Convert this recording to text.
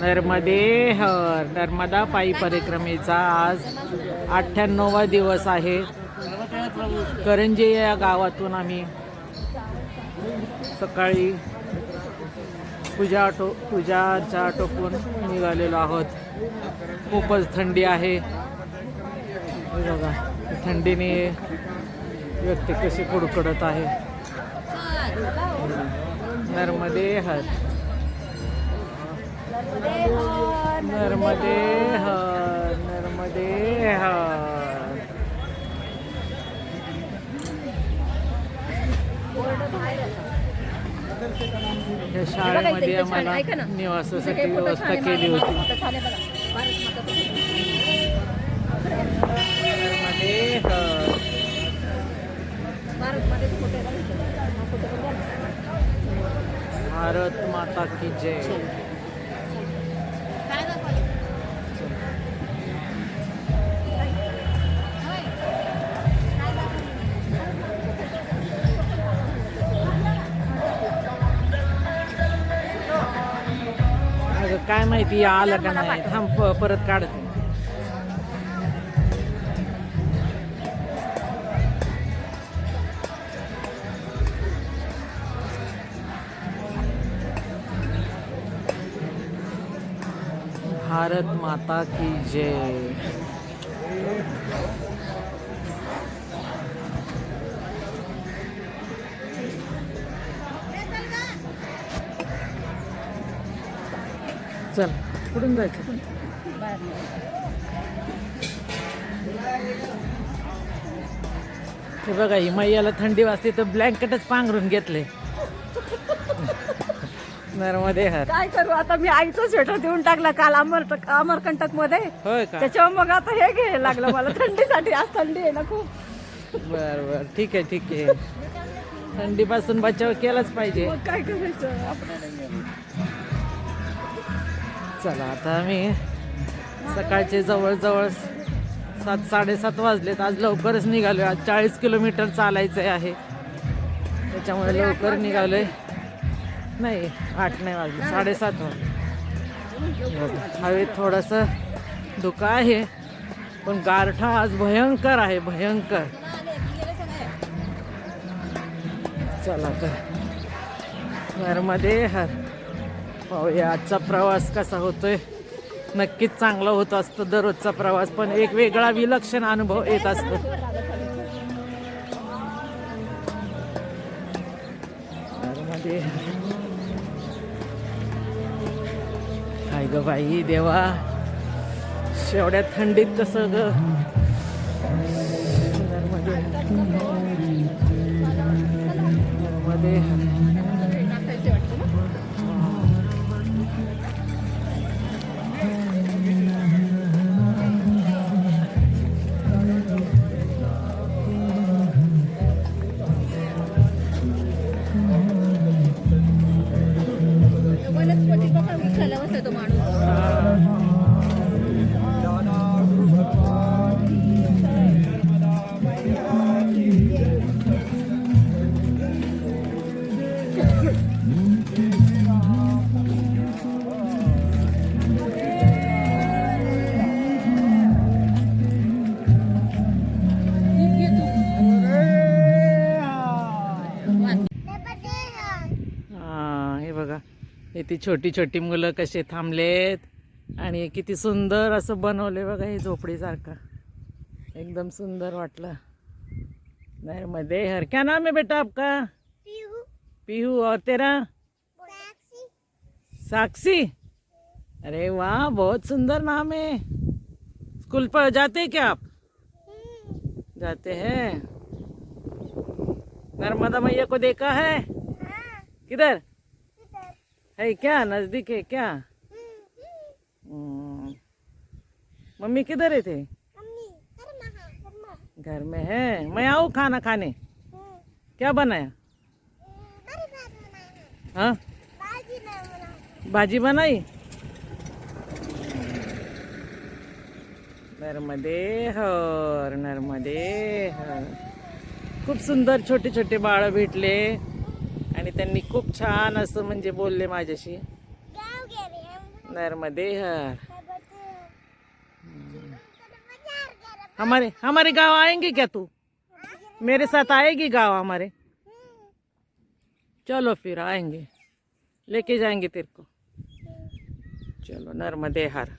नर्मदे हर. नर्मदा पायी परिक्रमेचा आज 98वा दिवस आहे. करंजे या गावातून आम्ही सकाळी पूजाचा आटोपून निघालेलो आहोत. खूपच थंडी आहे बघा. थंडीने व्यक्ती कशी कुडकुडत आहे. नर्मदे हर. नर्मदे हर. नर्मदे हर. या शाळेमध्ये आम्हाला निवासासाठी व्यवस्था केली होती. नर्मदे हर. भारत माता की जय. काय माहिती आलं का नाही. थांब परत काढते. भारत माता की जय. चल कुठून जायचं. हे बघा ही मैयाला थंडी वाजते तर ब्लँकेटच पांघरून घेतले. नर्मदे हर. काय करू आता, मी आईचं स्वेटर देऊन टाकला काल अमरकंटक मध्ये. होय का. त्याच्यावर मग आता हे घ्यायला लागलं मला थंडीसाठी. आज थंडी आहे ना खूप. बर बर ठीक आहे ठीक आहे. थंडीपासून बचाव केलाच पाहिजे. मग काय करायचं. चला आता आम्ही सकाळचे जवळजवळ 7-7:30 वाजलेत. आज लवकरच निघालोय. आज 40 किलोमीटर चालायचं आहे. त्याच्यामुळे लवकर निघालोय. नाही 8 नाही वाजले, 7:30 वाजले. हवेत थोडंसं धुकं आहे पण गारठा आज भयंकर आहे, भयंकर. चला तर नर्मदे हर. पाहूया आजचा प्रवास कसा होतोय. नक्कीच चांगला होत असतो दररोजचा प्रवास, पण एक वेगळा विलक्षण अनुभव येत असतो. नर्मदे काय ग बाई देवा, शेवड्या थंडीत कसं ग. नर्मदे नर्मदे. ती छोटी छोटी मुलं कसे थांबलेत आणि किती सुंदर असं बनवले बघा. हे झोपडीसारखं एकदम सुंदर वाटलं. नर्मदे हर. क्या नाम है बेटा आपका? पीहू. पीहू. और तेरा? साक्षी. साक्षी. अरे वाह, बहुत सुंदर नाम है. स्कूल पर जाते हैं क्या आप? जाते हैं. नर्मदा मैया को देखा है? किधर है? क्या नजदीक है क्या? मम्मी किधर है थे? घर में है. मैं आऊँ खाना खाने? क्या बनाया? हाँ भाजी बनाई. नर्मदे हर. नर्मदे हर. खूप सुंदर छोटे छोटे बाळ भेटले आणि त्यांनी खूप छान असं म्हणजे बोलले माझ्याशी. नर्मदे हर। हमारे हमारे गांव आएंगे क्या तू? मेरे साथ आएगी गांव हमारे? चलो फिर आएंगे, लेके जाएंगे तेरे को। चलो नर्मदे हर।